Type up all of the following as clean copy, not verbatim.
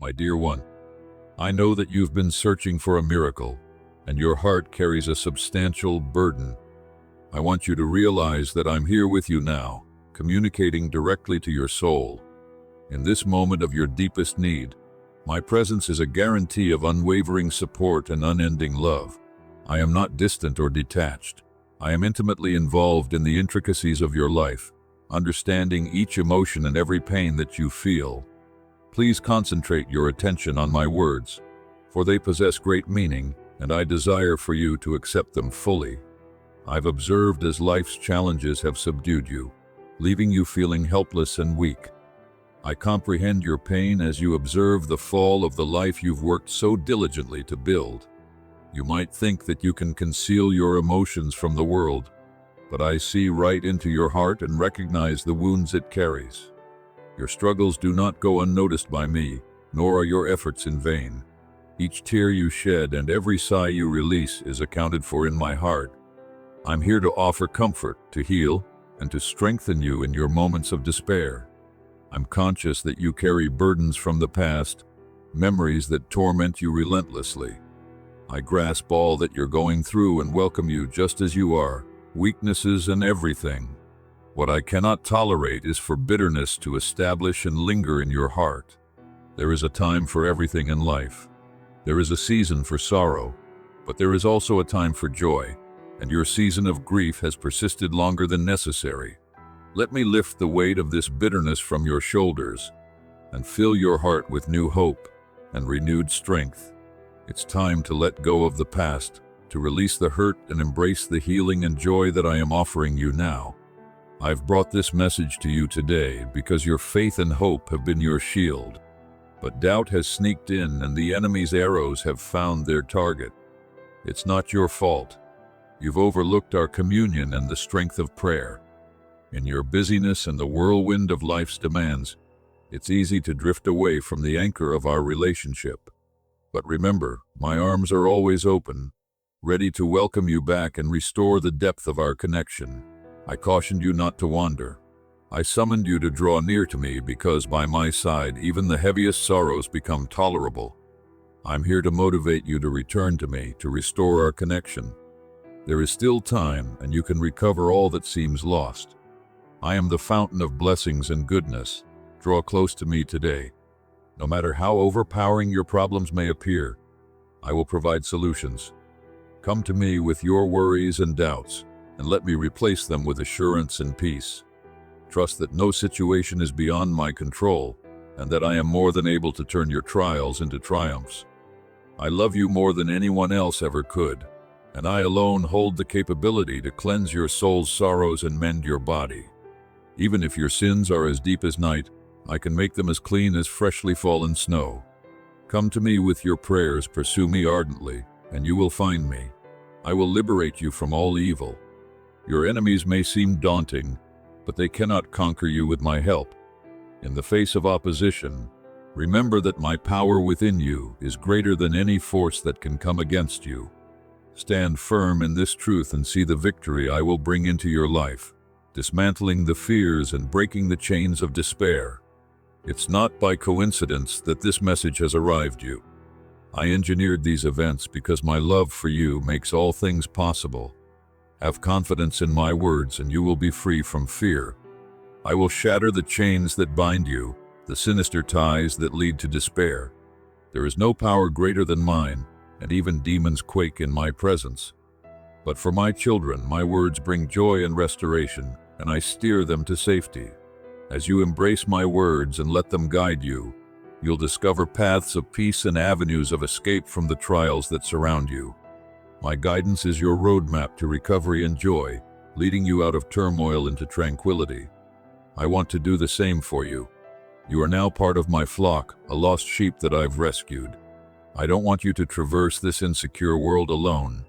My dear one, I know that you've been searching for a miracle, and your heart carries a substantial burden. I want you to realize that I'm here with you now, communicating directly to your soul. In this moment of your deepest need, my presence is a guarantee of unwavering support and unending love. I am not distant or detached. I am intimately involved in the intricacies of your life, understanding each emotion and every pain that you feel. Please concentrate your attention on my words, for they possess great meaning, and I desire for you to accept them fully. I've observed as life's challenges have subdued you, leaving you feeling helpless and weak. I comprehend your pain as you observe the fall of the life you've worked so diligently to build. You might think that you can conceal your emotions from the world, but I see right into your heart and recognize the wounds it carries. Your struggles do not go unnoticed by me, nor are your efforts in vain. Each tear you shed and every sigh you release is accounted for in my heart. I'm here to offer comfort, to heal, and to strengthen you in your moments of despair. I'm conscious that you carry burdens from the past, memories that torment you relentlessly. I grasp all that you're going through and welcome you just as you are, weaknesses and everything. What I cannot tolerate is for bitterness to establish and linger in your heart. There is a time for everything in life. There is a season for sorrow, but there is also a time for joy, and your season of grief has persisted longer than necessary. Let me lift the weight of this bitterness from your shoulders and fill your heart with new hope and renewed strength. It's time to let go of the past, to release the hurt and embrace the healing and joy that I am offering you now. I've brought this message to you today because your faith and hope have been your shield. But doubt has sneaked in and the enemy's arrows have found their target. It's not your fault. You've overlooked our communion and the strength of prayer. In your busyness and the whirlwind of life's demands, it's easy to drift away from the anchor of our relationship. But remember, my arms are always open, ready to welcome you back and restore the depth of our connection. I cautioned you not to wander. I summoned you to draw near to me because by my side even the heaviest sorrows become tolerable. I'm here to motivate you to return to me, to restore our connection. There is still time, and you can recover all that seems lost. I am the fountain of blessings and goodness. Draw close to me today. No matter how overpowering your problems may appear, I will provide solutions. Come to me with your worries and doubts, and let me replace them with assurance and peace. Trust that no situation is beyond my control, and that I am more than able to turn your trials into triumphs. I love you more than anyone else ever could, and I alone hold the capability to cleanse your soul's sorrows and mend your body. Even if your sins are as deep as night, I can make them as clean as freshly fallen snow. Come to me with your prayers, pursue me ardently, and you will find me. I will liberate you from all evil. Your enemies may seem daunting, but they cannot conquer you with my help. In the face of opposition, remember that my power within you is greater than any force that can come against you. Stand firm in this truth and see the victory I will bring into your life, dismantling the fears and breaking the chains of despair. It's not by coincidence that this message has arrived you. I engineered these events because my love for you makes all things possible. Have confidence in my words and you will be free from fear. I will shatter the chains that bind you, the sinister ties that lead to despair. There is no power greater than mine, and even demons quake in my presence. But for my children, my words bring joy and restoration, and I steer them to safety. As you embrace my words and let them guide you, you'll discover paths of peace and avenues of escape from the trials that surround you. My guidance is your roadmap to recovery and joy, leading you out of turmoil into tranquility. I want to do the same for you. You are now part of my flock, a lost sheep that I've rescued. I don't want you to traverse this insecure world alone.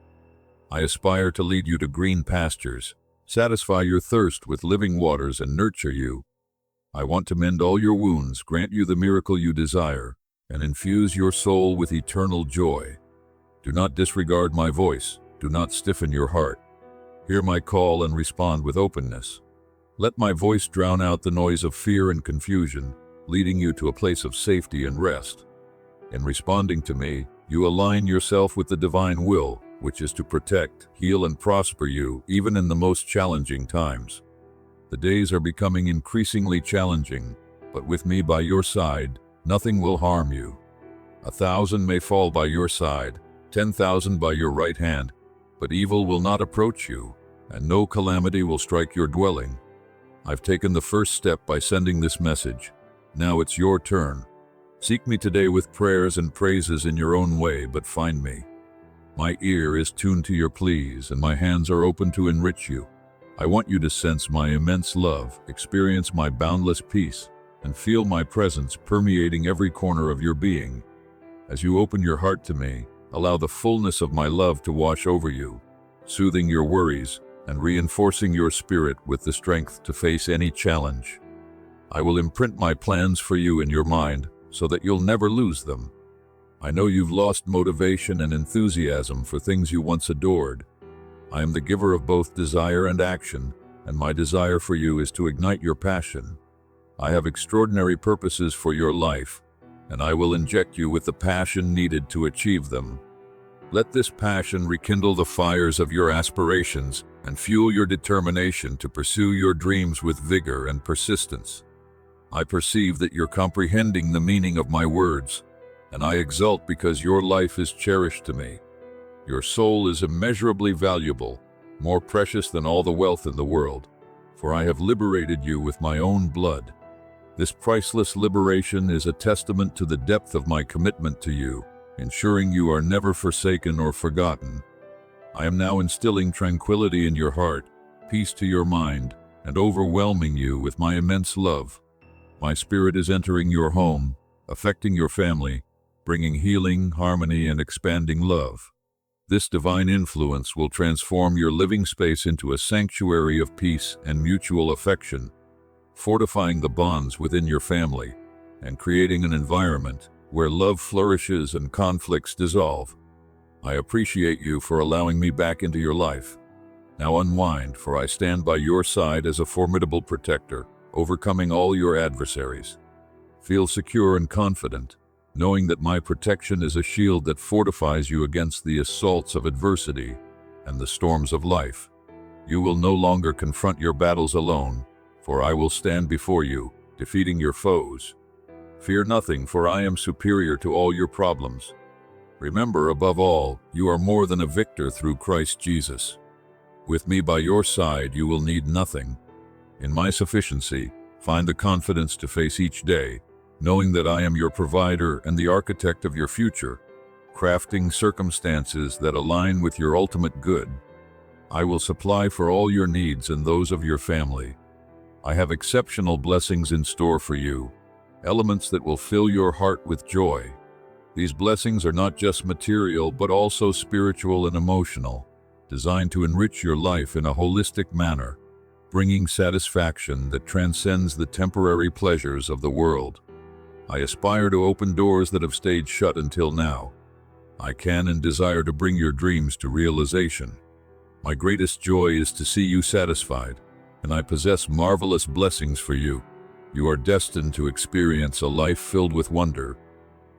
I aspire to lead you to green pastures, satisfy your thirst with living waters, and nurture you. I want to mend all your wounds, grant you the miracle you desire, and infuse your soul with eternal joy. Do not disregard my voice. Do not stiffen your heart. Hear my call and respond with openness. Let my voice drown out the noise of fear and confusion, leading you to a place of safety and rest. In responding to me, you align yourself with the divine will, which is to protect, heal, and prosper you even in the most challenging times. The days are becoming increasingly challenging, but with me by your side, nothing will harm you. 1,000 may fall by your side, 10,000 by your right hand, but evil will not approach you, and no calamity will strike your dwelling. I've taken the first step by sending this message. Now it's your turn. Seek me today with prayers and praises in your own way, but find me. My ear is tuned to your pleas, and my hands are open to enrich you. I want you to sense my immense love, experience my boundless peace, and feel my presence permeating every corner of your being. As you open your heart to me, allow the fullness of my love to wash over you, soothing your worries and reinforcing your spirit with the strength to face any challenge. I will imprint my plans for you in your mind so that you'll never lose them. I know you've lost motivation and enthusiasm for things you once adored. I am the giver of both desire and action, and my desire for you is to ignite your passion. I have extraordinary purposes for your life, and I will inject you with the passion needed to achieve them. Let this passion rekindle the fires of your aspirations and fuel your determination to pursue your dreams with vigor and persistence. I perceive that you're comprehending the meaning of my words, and I exult because your life is cherished to me. Your soul is immeasurably valuable, more precious than all the wealth in the world, for I have liberated you with my own blood. This priceless liberation is a testament to the depth of my commitment to you, ensuring you are never forsaken or forgotten. I am now instilling tranquility in your heart, peace to your mind, and overwhelming you with my immense love. My spirit is entering your home, affecting your family, bringing healing, harmony, and expanding love. This divine influence will transform your living space into a sanctuary of peace and mutual affection, fortifying the bonds within your family and creating an environment where love flourishes and conflicts dissolve. I appreciate you for allowing me back into your life. Now unwind, for I stand by your side as a formidable protector, overcoming all your adversaries. Feel secure and confident, knowing that my protection is a shield that fortifies you against the assaults of adversity and the storms of life. You will no longer confront your battles alone, for I will stand before you, defeating your foes. Fear nothing, for I am superior to all your problems. Remember, above all, you are more than a victor through Christ Jesus. With me by your side, you will need nothing. In my sufficiency, find the confidence to face each day, knowing that I am your provider and the architect of your future, crafting circumstances that align with your ultimate good. I will supply for all your needs and those of your family. I have exceptional blessings in store for you, elements that will fill your heart with joy. These blessings are not just material, but also spiritual and emotional, designed to enrich your life in a holistic manner, bringing satisfaction that transcends the temporary pleasures of the world. I aspire to open doors that have stayed shut until now. I can and desire to bring your dreams to realization. My greatest joy is to see you satisfied, and I possess marvelous blessings for you. You are destined to experience a life filled with wonder,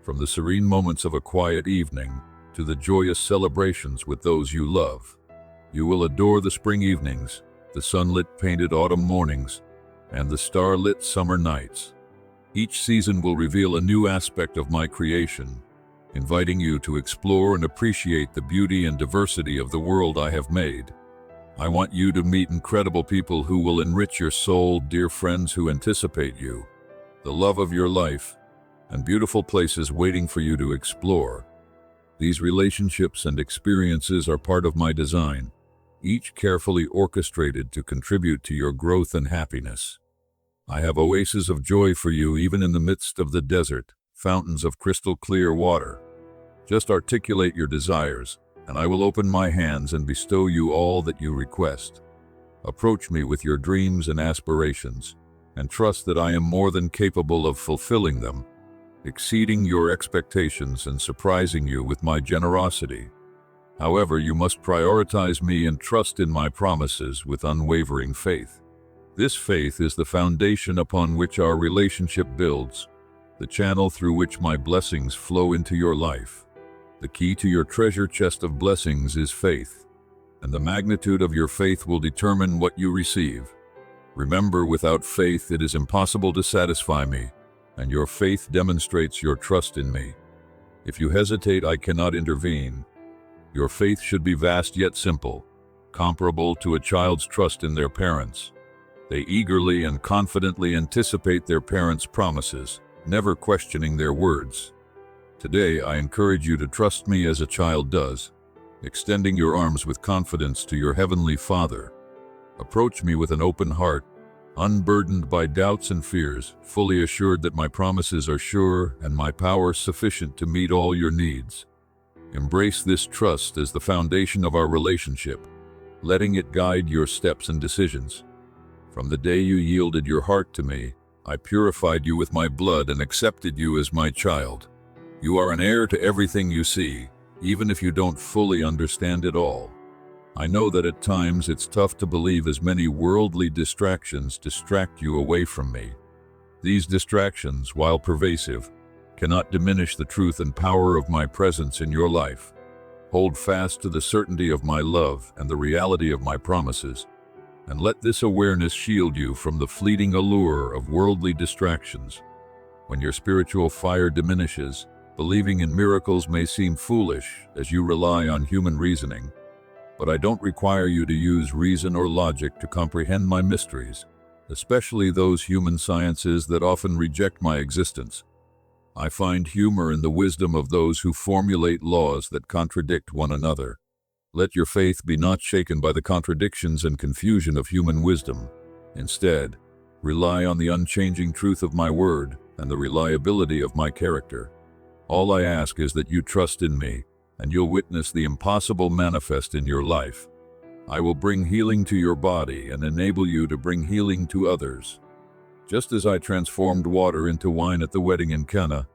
from the serene moments of a quiet evening to the joyous celebrations with those you love. You will adore the spring evenings, the sunlit painted autumn mornings, and the starlit summer nights. Each season will reveal a new aspect of my creation, inviting you to explore and appreciate the beauty and diversity of the world I have made. I want you to meet incredible people who will enrich your soul, dear friends who anticipate you, the love of your life, and beautiful places waiting for you to explore. These relationships and experiences are part of my design, each carefully orchestrated to contribute to your growth and happiness. I have oases of joy for you even in the midst of the desert, fountains of crystal clear water. Just articulate your desires, and I will open my hands and bestow you all that you request. Approach me with your dreams and aspirations, and trust that I am more than capable of fulfilling them, exceeding your expectations and surprising you with my generosity. However, you must prioritize me and trust in my promises with unwavering faith. This faith is the foundation upon which our relationship builds. the channel through which my blessings flow into your life. The key to your treasure chest of blessings is faith, and the magnitude of your faith will determine what you receive. Remember, without faith it is impossible to satisfy me, and your faith demonstrates your trust in me. If you hesitate, I cannot intervene. Your faith should be vast yet simple, comparable to a child's trust in their parents. They eagerly and confidently anticipate their parents' promises, never questioning their words. Today, I encourage you to trust me as a child does, extending your arms with confidence to your Heavenly Father. Approach me with an open heart, unburdened by doubts and fears, fully assured that my promises are sure and my power sufficient to meet all your needs. Embrace this trust as the foundation of our relationship, letting it guide your steps and decisions. From the day you yielded your heart to me, I purified you with my blood and accepted you as my child. You are an heir to everything you see, even if you don't fully understand it all. I know that at times it's tough to believe, as many worldly distractions distract you away from me. These distractions, while pervasive, cannot diminish the truth and power of my presence in your life. Hold fast to the certainty of my love and the reality of my promises, and let this awareness shield you from the fleeting allure of worldly distractions. When your spiritual fire diminishes, believing in miracles may seem foolish as you rely on human reasoning. But I don't require you to use reason or logic to comprehend my mysteries, especially those human sciences that often reject my existence. I find humor in the wisdom of those who formulate laws that contradict one another. Let your faith be not shaken by the contradictions and confusion of human wisdom. Instead, rely on the unchanging truth of my word and the reliability of my character. All I ask is that you trust in me, and you'll witness the impossible manifest in your life. I will bring healing to your body and enable you to bring healing to others. Just as I transformed water into wine at the wedding in Cana,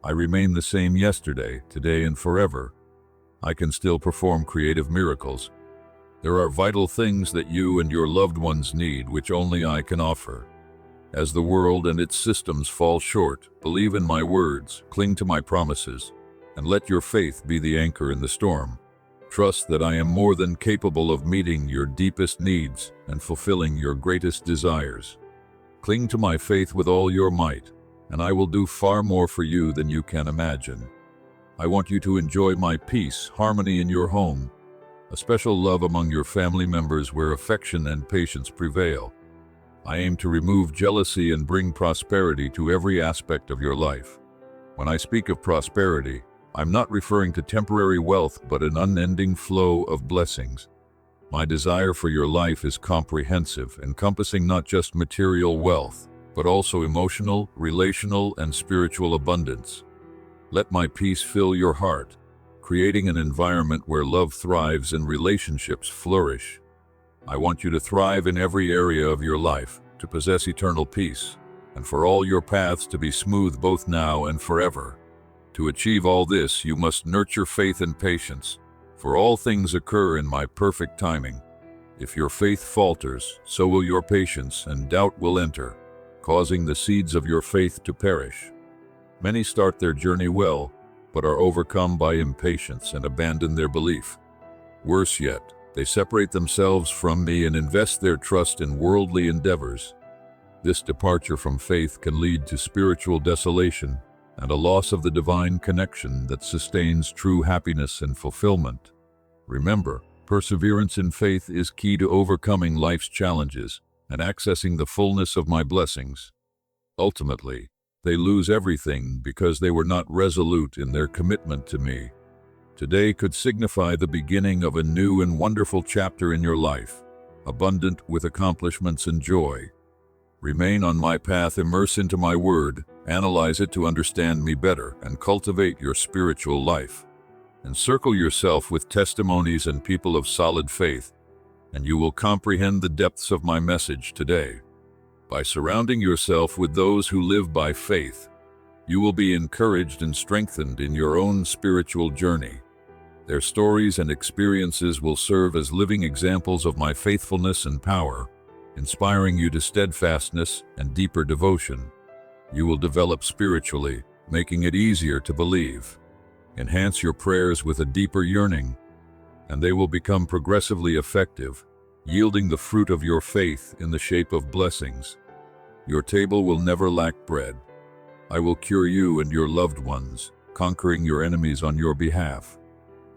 I remain the same yesterday, today, and forever. I can still perform creative miracles. There are vital things that you and your loved ones need, which only I can offer. As the world and its systems fall short, believe in my words, cling to my promises, and let your faith be the anchor in the storm. Trust that I am more than capable of meeting your deepest needs and fulfilling your greatest desires. Cling to my faith with all your might, and I will do far more for you than you can imagine. I want you to enjoy my peace, harmony in your home, a special love among your family members where affection and patience prevail. I aim to remove jealousy and bring prosperity to every aspect of your life. When I speak of prosperity, I'm not referring to temporary wealth, but an unending flow of blessings. My desire for your life is comprehensive, encompassing not just material wealth, but also emotional, relational, and spiritual abundance. Let my peace fill your heart, creating an environment where love thrives and relationships flourish. I want you to thrive in every area of your life, to possess eternal peace, and for all your paths to be smooth both now and forever. To achieve all this, you must nurture faith and patience, for all things occur in my perfect timing. If your faith falters, so will your patience, and doubt will enter, causing the seeds of your faith to perish. Many start their journey well, but are overcome by impatience and abandon their belief. Worse yet, they separate themselves from me and invest their trust in worldly endeavors. This departure from faith can lead to spiritual desolation and a loss of the divine connection that sustains true happiness and fulfillment. Remember, perseverance in faith is key to overcoming life's challenges and accessing the fullness of my blessings. Ultimately, they lose everything because they were not resolute in their commitment to me. Today could signify the beginning of a new and wonderful chapter in your life, abundant with accomplishments and joy. Remain on my path, immerse into my word, analyze it to understand me better, and cultivate your spiritual life. Encircle yourself with testimonies and people of solid faith, and you will comprehend the depths of my message today. By surrounding yourself with those who live by faith, you will be encouraged and strengthened in your own spiritual journey. Their stories and experiences will serve as living examples of my faithfulness and power, inspiring you to steadfastness and deeper devotion. You will develop spiritually, making it easier to believe. Enhance your prayers with a deeper yearning, and they will become progressively effective, yielding the fruit of your faith in the shape of blessings. Your table will never lack bread. I will cure you and your loved ones, conquering your enemies on your behalf.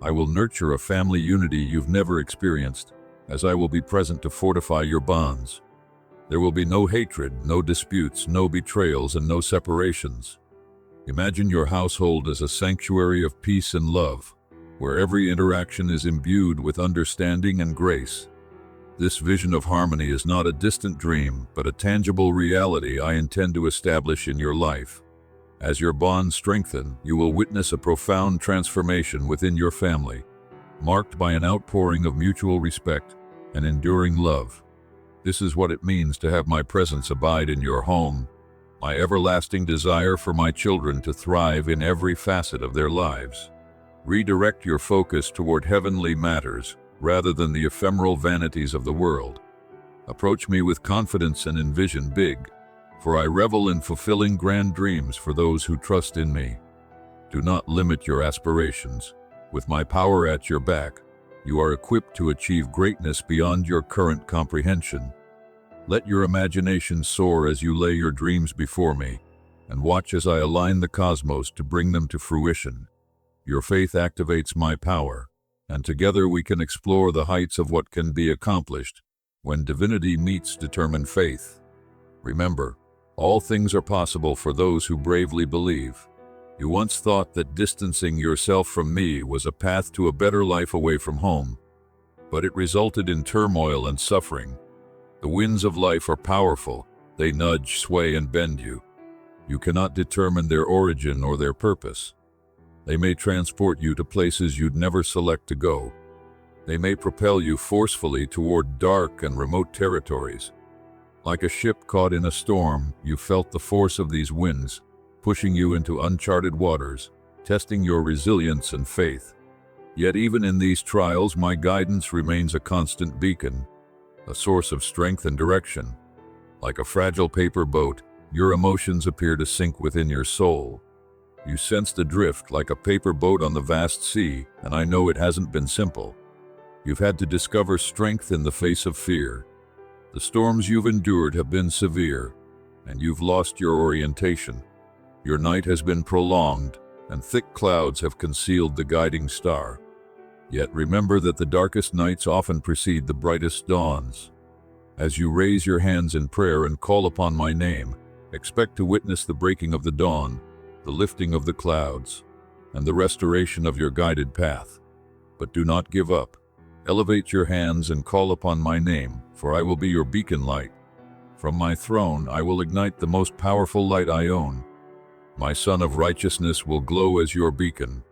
I will nurture a family unity you've never experienced, as I will be present to fortify your bonds. There will be no hatred, no disputes, no betrayals, and no separations. Imagine your household as a sanctuary of peace and love, where every interaction is imbued with understanding and grace. This vision of harmony is not a distant dream, but a tangible reality I intend to establish in your life. As your bonds strengthen, you will witness a profound transformation within your family, marked by an outpouring of mutual respect and enduring love. This is what it means to have my presence abide in your home, my everlasting desire for my children to thrive in every facet of their lives. Redirect your focus toward heavenly matters rather than the ephemeral vanities of the world. Approach me with confidence and envision big, for I revel in fulfilling grand dreams for those who trust in me. Do not limit your aspirations. With my power at your back, you are equipped to achieve greatness beyond your current comprehension. Let your imagination soar as you lay your dreams before me, and watch as I align the cosmos to bring them to fruition. Your faith activates my power, and together we can explore the heights of what can be accomplished when divinity meets determined faith. Remember, all things are possible for those who bravely believe. You once thought that distancing yourself from me was a path to a better life away from home, but it resulted in turmoil and suffering. The winds of life are powerful. They nudge, sway, and bend you. You cannot determine their origin or their purpose. They may transport you to places you'd never select to go. They may propel you forcefully toward dark and remote territories. Like a ship caught in a storm, you felt the force of these winds, pushing you into uncharted waters, testing your resilience and faith. Yet even in these trials, my guidance remains a constant beacon, a source of strength and direction. Like a fragile paper boat, your emotions appear to sink within your soul. You sensed adrift like a paper boat on the vast sea, and I know it hasn't been simple. You've had to discover strength in the face of fear. The storms you've endured have been severe, and you've lost your orientation. Your night has been prolonged, and thick clouds have concealed the guiding star. Yet remember that the darkest nights often precede the brightest dawns. As you raise your hands in prayer and call upon my name, expect to witness the breaking of the dawn, the lifting of the clouds, and the restoration of your guided path. But do not give up. Elevate your hands and call upon my name, for I will be your beacon light. From my throne I will ignite the most powerful light I own. My Sun of Righteousness will glow as your beacon.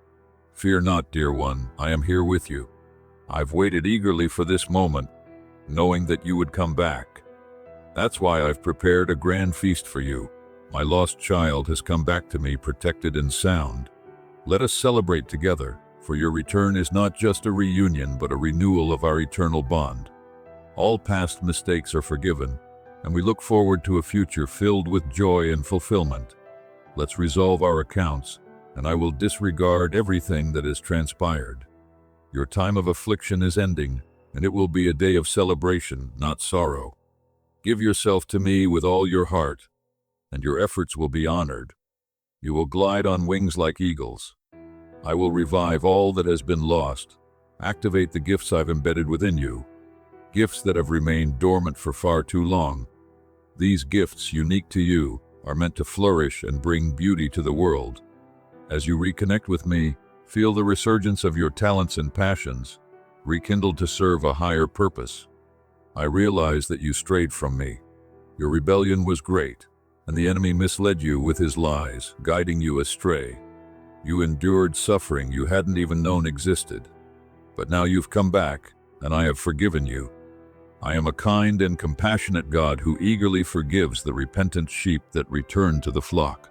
Fear not, dear one, I am here with you. I've waited eagerly for this moment, knowing that you would come back. That's why I've prepared a grand feast for you. My lost child has come back to me protected and sound. Let us celebrate together, for your return is not just a reunion but a renewal of our eternal bond. All past mistakes are forgiven, and we look forward to a future filled with joy and fulfillment. Let's resolve our accounts, and I will disregard everything that has transpired. Your time of affliction is ending, and it will be a day of celebration, not sorrow. Give yourself to me with all your heart, and your efforts will be honored. You will glide on wings like eagles. I will revive all that has been lost, activate the gifts I've embedded within you, gifts that have remained dormant for far too long. These gifts, unique to you, are meant to flourish and bring beauty to the world. As you reconnect with me, feel the resurgence of your talents and passions, rekindled to serve a higher purpose. I realize that you strayed from me. Your rebellion was great, and the enemy misled you with his lies, guiding you astray. You endured suffering you hadn't even known existed. But now you've come back, and I have forgiven you. I am a kind and compassionate God who eagerly forgives the repentant sheep that return to the flock.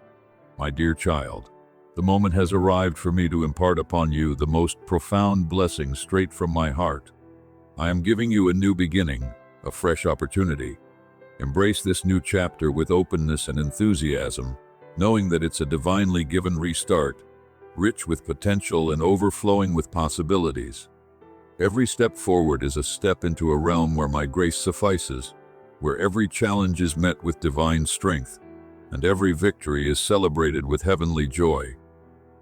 My dear child, the moment has arrived for me to impart upon you the most profound blessing straight from my heart. I am giving you a new beginning, a fresh opportunity. Embrace this new chapter with openness and enthusiasm, knowing that it's a divinely given restart, rich with potential and overflowing with possibilities. Every step forward is a step into a realm where my grace suffices, where every challenge is met with divine strength, and every victory is celebrated with heavenly joy.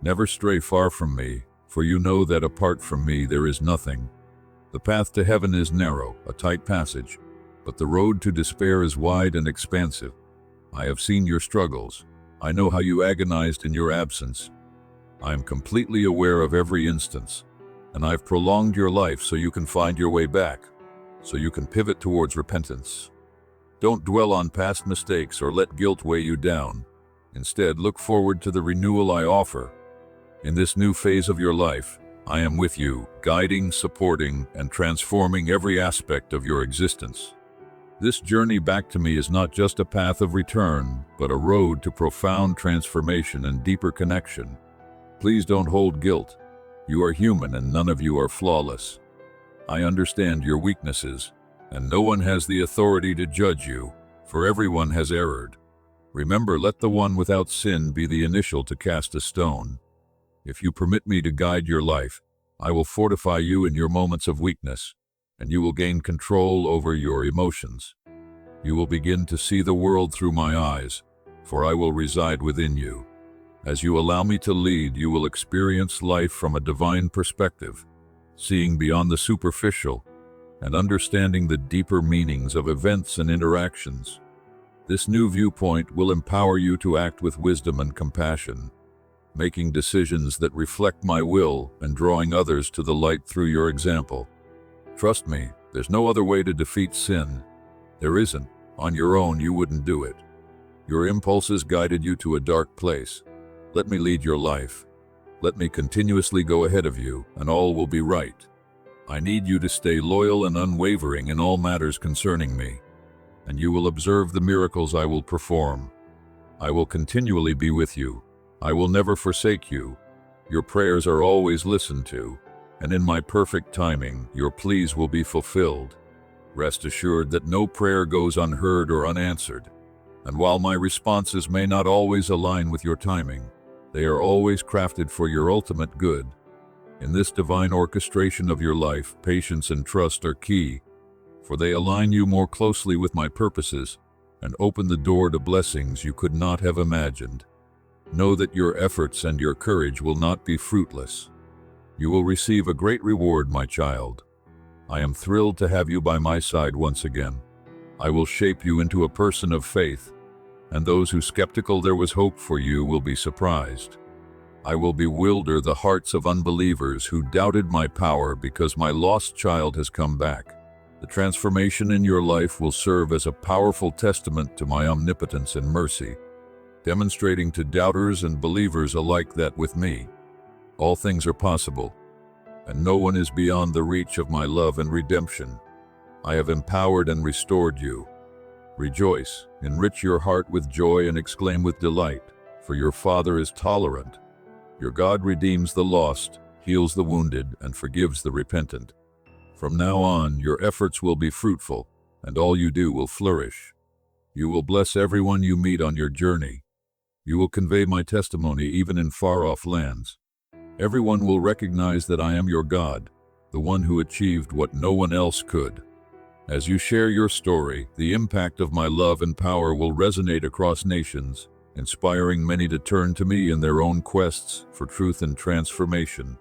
Never stray far from me, for you know that apart from me there is nothing. The path to heaven is narrow, a tight passage, but the road to despair is wide and expansive. I have seen your struggles. I know how you agonized in your absence. I am completely aware of every instance, and I've prolonged your life so you can find your way back, so you can pivot towards repentance. Don't dwell on past mistakes or let guilt weigh you down. Instead, look forward to the renewal I offer. In this new phase of your life, I am with you, guiding, supporting, and transforming every aspect of your existence. This journey back to me is not just a path of return, but a road to profound transformation and deeper connection. Please don't hold guilt. You are human and none of you are flawless. I understand your weaknesses, and no one has the authority to judge you, for everyone has erred. Remember, let the one without sin be the initial to cast a stone. If you permit me to guide your life, I will fortify you in your moments of weakness, and you will gain control over your emotions. You will begin to see the world through my eyes, for I will reside within you. As you allow me to lead, you will experience life from a divine perspective, seeing beyond the superficial and understanding the deeper meanings of events and interactions. This new viewpoint will empower you to act with wisdom and compassion, making decisions that reflect my will and drawing others to the light through your example. Trust me, there's no other way to defeat sin. There isn't. On your own, you wouldn't do it. Your impulses guided you to a dark place. Let me lead your life. Let me continuously go ahead of you, and all will be right. I need you to stay loyal and unwavering in all matters concerning me, and you will observe the miracles I will perform. I will continually be with you. I will never forsake you. Your prayers are always listened to, and in my perfect timing, your pleas will be fulfilled. Rest assured that no prayer goes unheard or unanswered, and while my responses may not always align with your timing, they are always crafted for your ultimate good. In this divine orchestration of your life, patience and trust are key, for they align you more closely with my purposes and open the door to blessings you could not have imagined. Know that your efforts and your courage will not be fruitless. You will receive a great reward, my child. I am thrilled to have you by my side once again. I will shape you into a person of faith, and those who skeptical there was hope for you will be surprised. I will bewilder the hearts of unbelievers who doubted my power because my lost child has come back. The transformation in your life will serve as a powerful testament to my omnipotence and mercy, demonstrating to doubters and believers alike that with me, all things are possible, and no one is beyond the reach of my love and redemption. I have empowered and restored you. Rejoice, enrich your heart with joy and exclaim with delight, for your Father is tolerant. Your God redeems the lost, heals the wounded, and forgives the repentant. From now on, your efforts will be fruitful, and all you do will flourish. You will bless everyone you meet on your journey. You will convey my testimony even in far-off lands. Everyone will recognize that I am your God, the one who achieved what no one else could. As you share your story, the impact of my love and power will resonate across nations, inspiring many to turn to me in their own quests for truth and transformation.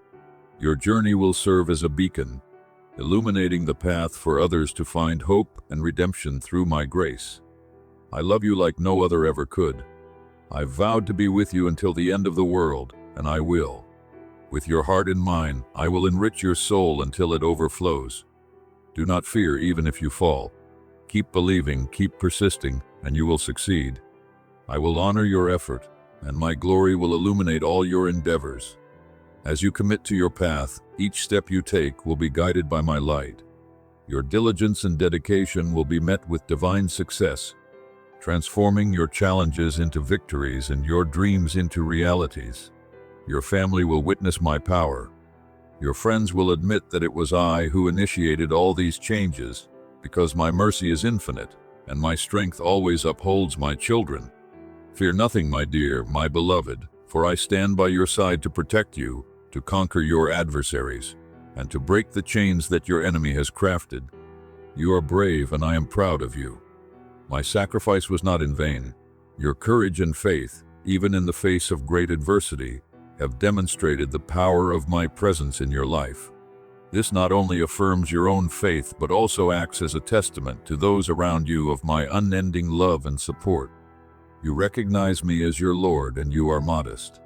Your journey will serve as a beacon, illuminating the path for others to find hope and redemption through my grace. I love you like no other ever could. I've vowed to be with you until the end of the world, and I will. With your heart in mine, I will enrich your soul until it overflows. Do not fear even if you fall. Keep believing, keep persisting, and you will succeed. I will honor your effort, and my glory will illuminate all your endeavors. As you commit to your path, each step you take will be guided by my light. Your diligence and dedication will be met with divine success, transforming your challenges into victories and your dreams into realities. Your family will witness my power. Your friends will admit that it was I who initiated all these changes, because my mercy is infinite, and my strength always upholds my children. Fear nothing, my dear, my beloved, for I stand by your side to protect you, to conquer your adversaries, and to break the chains that your enemy has crafted. You are brave, and I am proud of you. My sacrifice was not in vain. Your courage and faith, even in the face of great adversity, have demonstrated the power of my presence in your life. This not only affirms your own faith, but also acts as a testament to those around you of my unending love and support. You recognize me as your Lord, and you are modest.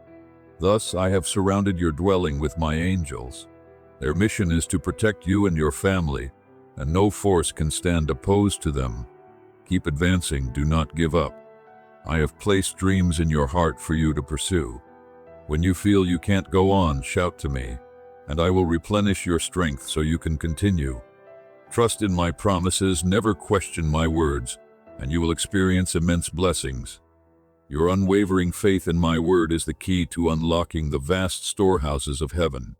Thus, I have surrounded your dwelling with my angels. Their mission is to protect you and your family, and no force can stand opposed to them. Keep advancing, do not give up. I have placed dreams in your heart for you to pursue. When you feel you can't go on, shout to me, and I will replenish your strength so you can continue. Trust in my promises, never question my words, and you will experience immense blessings. Your unwavering faith in my word is the key to unlocking the vast storehouses of heaven.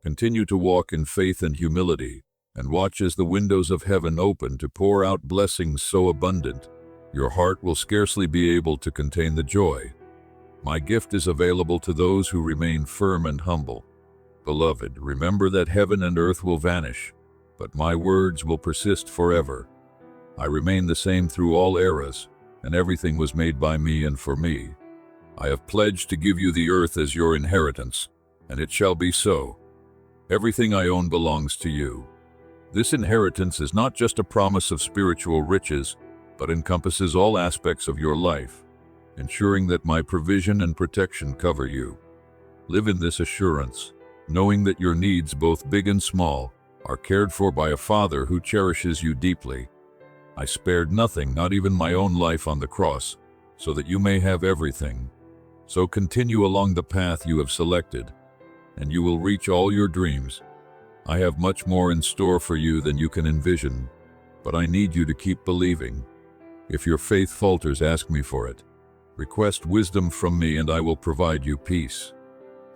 Continue to walk in faith and humility, and watch as the windows of heaven open to pour out blessings so abundant, your heart will scarcely be able to contain the joy. My gift is available to those who remain firm and humble. Beloved, remember that heaven and earth will vanish, but my words will persist forever. I remain the same through all eras, and everything was made by me and for me. I have pledged to give you the earth as your inheritance, and it shall be so. Everything I own belongs to you. This inheritance is not just a promise of spiritual riches, but encompasses all aspects of your life, ensuring that my provision and protection cover you. Live in this assurance, knowing that your needs, both big and small, are cared for by a Father who cherishes you deeply. I spared nothing, not even my own life on the cross, so that you may have everything. So continue along the path you have selected, and you will reach all your dreams. I have much more in store for you than you can envision, but I need you to keep believing. If your faith falters, ask me for it. Request wisdom from me, and I will provide you peace.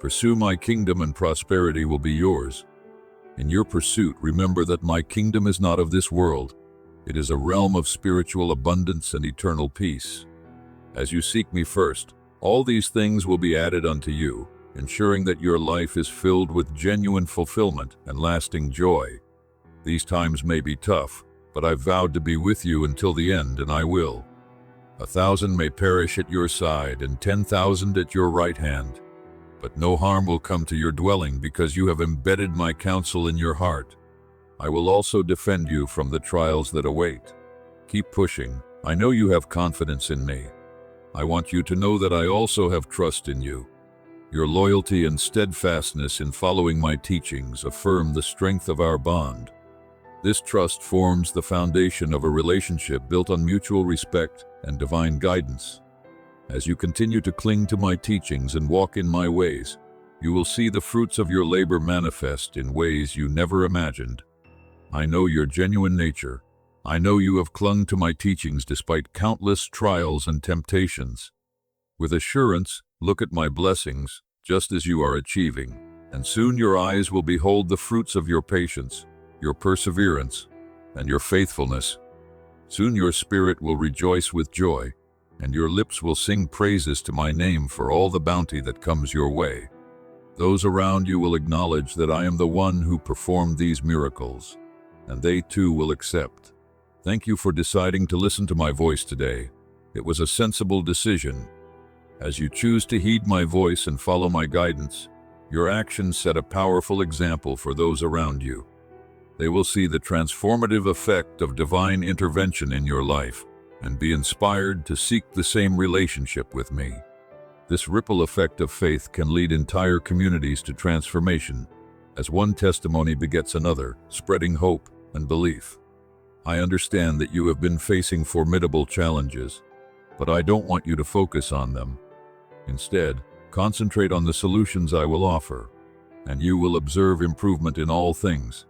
Pursue my kingdom, and prosperity will be yours. In your pursuit, remember that my kingdom is not of this world. It is a realm of spiritual abundance and eternal peace. As you seek me first, all these things will be added unto you, ensuring that your life is filled with genuine fulfillment and lasting joy. These times may be tough, but I've vowed to be with you until the end, and I will. 1,000 may perish at your side and 10,000 at your right hand, but no harm will come to your dwelling because you have embedded my counsel in your heart. I will also defend you from the trials that await. Keep pushing. I know you have confidence in me. I want you to know that I also have trust in you. Your loyalty and steadfastness in following my teachings affirm the strength of our bond. This trust forms the foundation of a relationship built on mutual respect and divine guidance. As you continue to cling to my teachings and walk in my ways, you will see the fruits of your labor manifest in ways you never imagined. I know your genuine nature. I know you have clung to my teachings despite countless trials and temptations. With assurance, look at my blessings, just as you are achieving, and soon your eyes will behold the fruits of your patience, your perseverance, and your faithfulness. Soon your spirit will rejoice with joy, and your lips will sing praises to my name for all the bounty that comes your way. Those around you will acknowledge that I am the one who performed these miracles, and they too will accept. Thank you for deciding to listen to my voice today. It was a sensible decision. As you choose to heed my voice and follow my guidance, your actions set a powerful example for those around you. They will see the transformative effect of divine intervention in your life and be inspired to seek the same relationship with me. This ripple effect of faith can lead entire communities to transformation, as one testimony begets another, spreading hope and belief. I understand that you have been facing formidable challenges, but I don't want you to focus on them. Instead, concentrate on the solutions I will offer, and you will observe improvement in all things.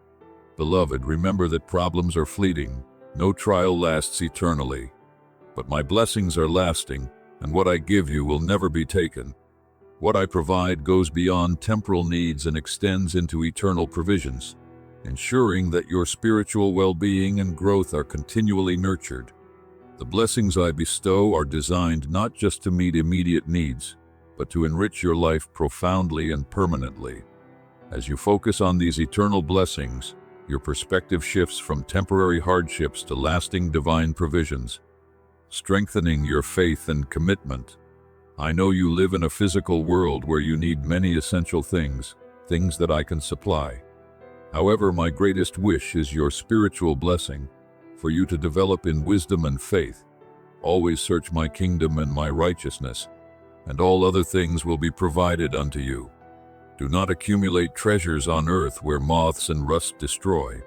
Beloved, remember that problems are fleeting, no trial lasts eternally. But my blessings are lasting, and what I give you will never be taken. What I provide goes beyond temporal needs and extends into eternal provisions, ensuring that your spiritual well-being and growth are continually nurtured. The blessings I bestow are designed not just to meet immediate needs, but to enrich your life profoundly and permanently. As you focus on these eternal blessings, your perspective shifts from temporary hardships to lasting divine provisions, strengthening your faith and commitment. I know you live in a physical world where you need many essential things that I can supply. However, my greatest wish is your spiritual blessing, for you to develop in wisdom and faith. Always search my kingdom and my righteousness, and all other things will be provided unto you. Do not accumulate treasures on earth where moths and rust destroy.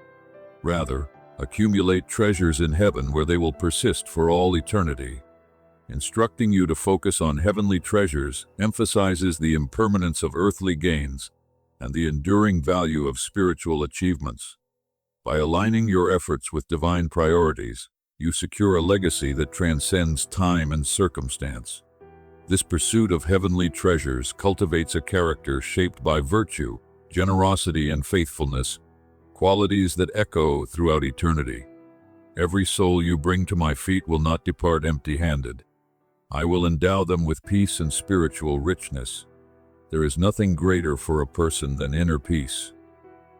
Rather, accumulate treasures in heaven where they will persist for all eternity. Instructing you to focus on heavenly treasures emphasizes the impermanence of earthly gains and the enduring value of spiritual achievements. By aligning your efforts with divine priorities, you secure a legacy that transcends time and circumstance. This pursuit of heavenly treasures cultivates a character shaped by virtue, generosity, and faithfulness, qualities that echo throughout eternity. Every soul you bring to my feet will not depart empty-handed. I will endow them with peace and spiritual richness. There is nothing greater for a person than inner peace.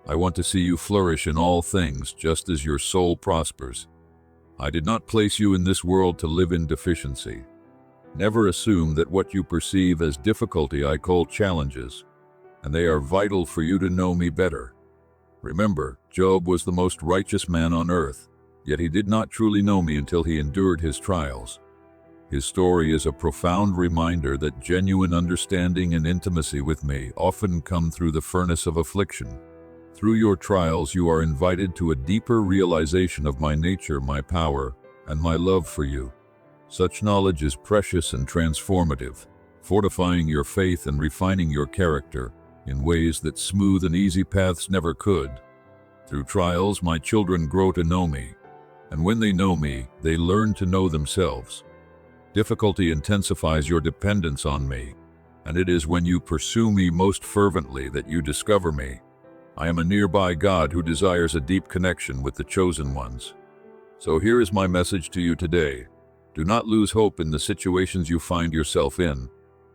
I want to see you flourish in all things just as your soul prospers. I did not place you in this world to live in deficiency. Never assume that what you perceive as difficulty I call challenges, and they are vital for you to know me better. Remember, Job was the most righteous man on earth, yet he did not truly know me until he endured his trials. His story is a profound reminder that genuine understanding and intimacy with me often come through the furnace of affliction. Through your trials, you are invited to a deeper realization of my nature, my power, and my love for you. Such knowledge is precious and transformative, fortifying your faith and refining your character in ways that smooth and easy paths never could. Through trials, my children grow to know me, and when they know me, they learn to know themselves. Difficulty intensifies your dependence on me, and it is when you pursue me most fervently that you discover me. I am a nearby God who desires a deep connection with the chosen ones. So here is my message to you today. Do not lose hope in the situations you find yourself in.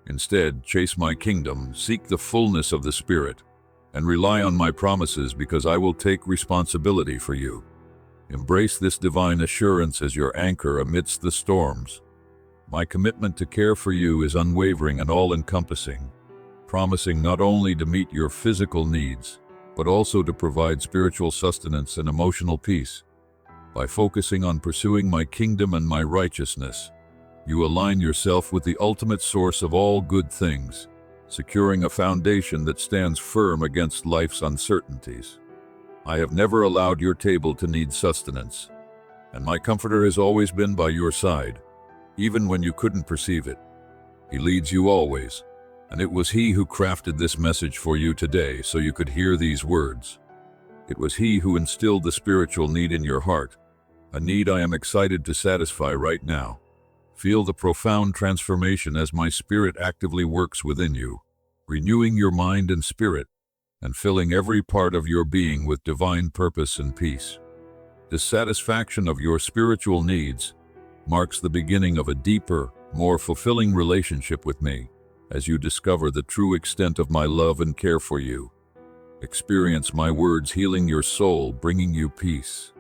Instead, chase my kingdom, seek the fullness of the Spirit, and rely on my promises because I will take responsibility for you. Embrace this divine assurance as your anchor amidst the storms. My commitment to care for you is unwavering and all-encompassing, promising not only to meet your physical needs, but also to provide spiritual sustenance and emotional peace. By focusing on pursuing my kingdom and my righteousness, you align yourself with the ultimate source of all good things, securing a foundation that stands firm against life's uncertainties. I have never allowed your table to need sustenance, and my comforter has always been by your side, even when you couldn't perceive it. He leads you always, and it was He who crafted this message for you today so you could hear these words. It was He who instilled the spiritual need in your heart, a need I am excited to satisfy right now. Feel the profound transformation as my Spirit actively works within you, renewing your mind and spirit, and filling every part of your being with divine purpose and peace. This satisfaction of your spiritual needs marks the beginning of a deeper, more fulfilling relationship with me as you discover the true extent of my love and care for you. Experience my words healing your soul, bringing you peace.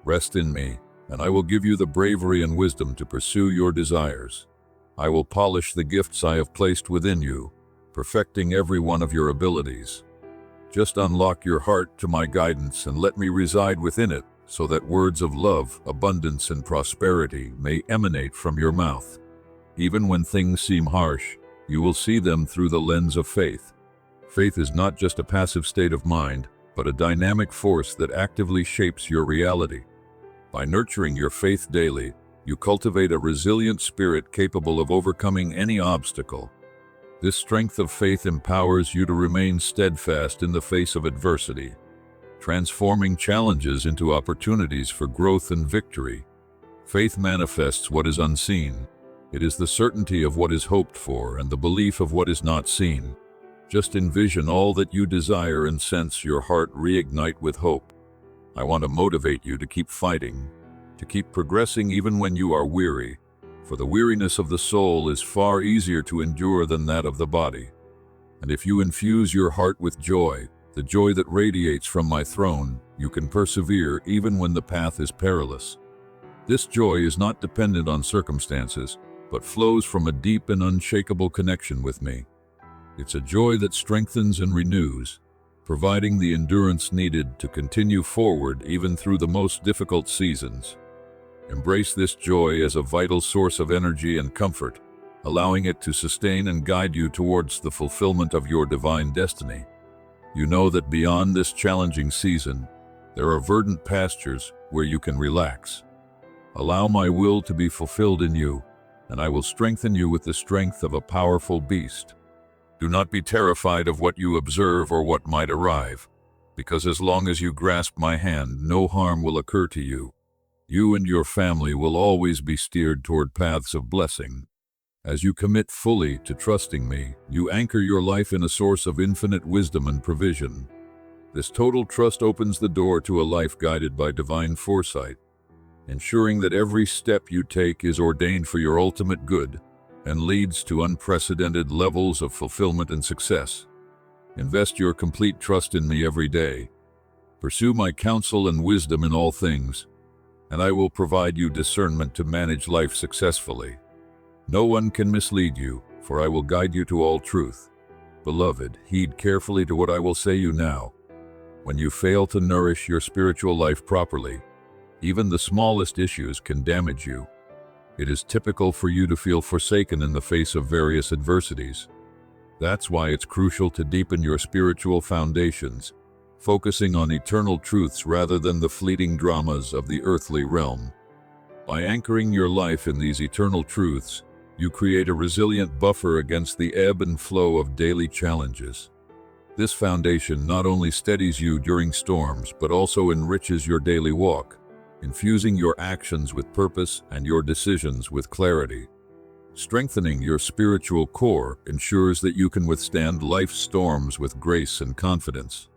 Rest in me, and I will give you the bravery and wisdom to pursue your desires. I will polish the gifts I have placed within you, perfecting every one of your abilities. Just unlock your heart to my guidance and let me reside within it, so that words of love, abundance, and prosperity may emanate from your mouth. Even when things seem harsh, you will see them through the lens of faith. Faith is not just a passive state of mind, but a dynamic force that actively shapes your reality. By nurturing your faith daily, you cultivate a resilient spirit capable of overcoming any obstacle. This strength of faith empowers you to remain steadfast in the face of adversity, transforming challenges into opportunities for growth and victory. Faith manifests what is unseen. It is the certainty of what is hoped for and the belief of what is not seen. Just envision all that you desire and sense your heart reignite with hope. I want to motivate you to keep fighting, to keep progressing even when you are weary, for the weariness of the soul is far easier to endure than that of the body. And if you infuse your heart with joy, the joy that radiates from my throne, you can persevere even when the path is perilous. This joy is not dependent on circumstances, but flows from a deep and unshakable connection with me. It's a joy that strengthens and renews, providing the endurance needed to continue forward even through the most difficult seasons. Embrace this joy as a vital source of energy and comfort, allowing it to sustain and guide you towards the fulfillment of your divine destiny. You know that beyond this challenging season, there are verdant pastures where you can relax. Allow my will to be fulfilled in you, and I will strengthen you with the strength of a powerful beast. Do not be terrified of what you observe or what might arrive, because as long as you grasp my hand, no harm will occur to you. You and your family will always be steered toward paths of blessing. As you commit fully to trusting me, you anchor your life in a source of infinite wisdom and provision. This total trust opens the door to a life guided by divine foresight, ensuring that every step you take is ordained for your ultimate good and leads to unprecedented levels of fulfillment and success. Invest your complete trust in me every day. Pursue my counsel and wisdom in all things, and I will provide you discernment to manage life successfully. No one can mislead you, for I will guide you to all truth. Beloved, heed carefully to what I will say you now. When you fail to nourish your spiritual life properly, even the smallest issues can damage you. It is typical for you to feel forsaken in the face of various adversities. That's why it's crucial to deepen your spiritual foundations, focusing on eternal truths rather than the fleeting dramas of the earthly realm. By anchoring your life in these eternal truths, you create a resilient buffer against the ebb and flow of daily challenges. This foundation not only steadies you during storms, but also enriches your daily walk, infusing your actions with purpose and your decisions with clarity. Strengthening your spiritual core ensures that you can withstand life's storms with grace and confidence,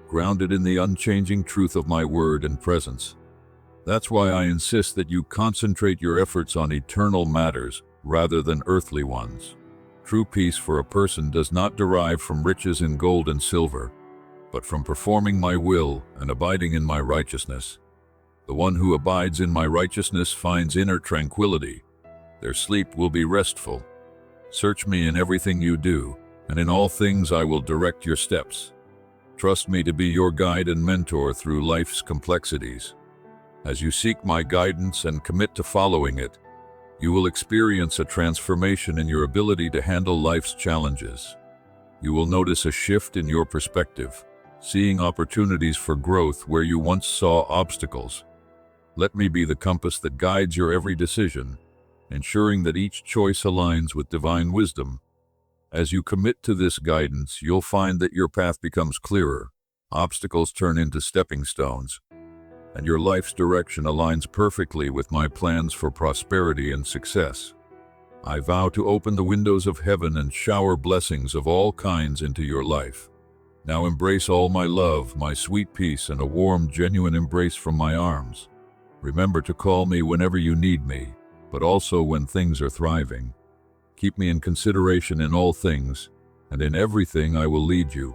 grounded in the unchanging truth of my word and presence. That's why I insist that you concentrate your efforts on eternal matters rather than earthly ones. True peace for a person does not derive from riches in gold and silver, but from performing my will and abiding in my righteousness. The one who abides in my righteousness finds inner tranquility. Their sleep will be restful. Search me in everything you do, and in all things I will direct your steps. Trust me to be your guide and mentor through life's complexities. As you seek my guidance and commit to following it, you will experience a transformation in your ability to handle life's challenges. You will notice a shift in your perspective, seeing opportunities for growth where you once saw obstacles. Let me be the compass that guides your every decision, ensuring that each choice aligns with divine wisdom. As you commit to this guidance, you'll find that your path becomes clearer, obstacles turn into stepping stones, and your life's direction aligns perfectly with my plans for prosperity and success. I vow to open the windows of heaven and shower blessings of all kinds into your life. Now embrace all my love, my sweet peace, and a warm, genuine embrace from my arms. Remember to call me whenever you need me, but also when things are thriving. Keep me in consideration in all things, and in everything I will lead you.